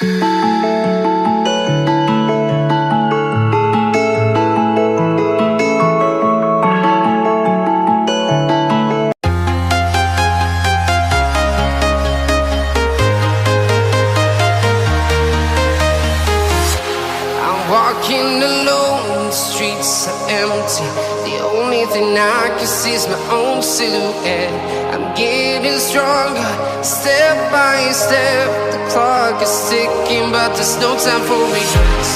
Walking alone, the streets are empty. The only thing I can see is my own silhouette. I'm getting stronger, step by step. The clock is ticking, but there's no time for regrets.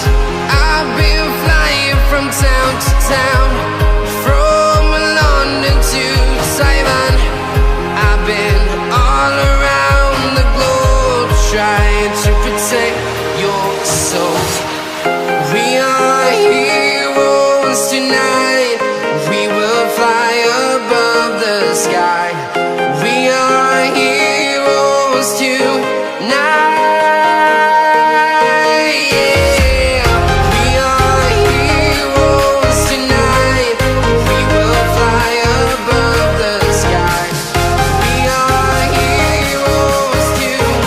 I've been flying from town to town, from London to Taiwan. I've been all around the globe, trying to protect your soul. We are heroes tonight. We will fly above the sky. We are heroes tonight. Yeah. We are heroes tonight. We will fly above the sky. We are heroes tonight.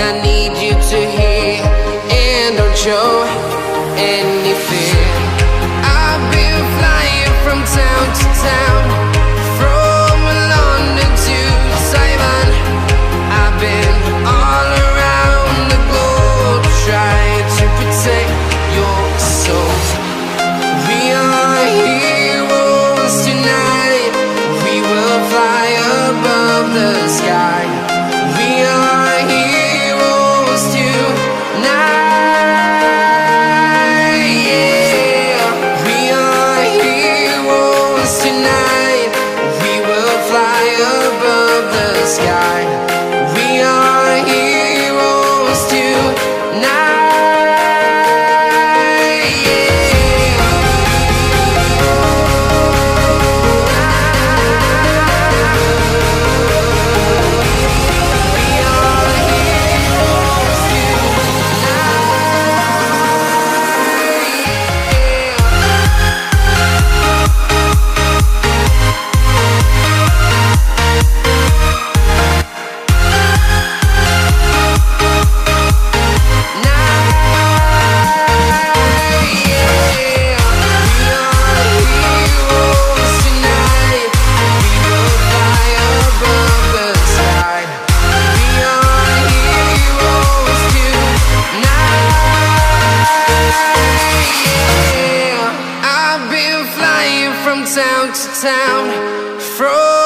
I need you to hear and don't show any fear. I've been flying from town to town, from London to Taiwan. I've been all around the globe, trying to protect your soul. We are heroes tonight. We will fly above the sky. We are heroes tonight. Yeah. We are heroes tonight. We will fly above the sky. We are heroes tonight. From town to town, from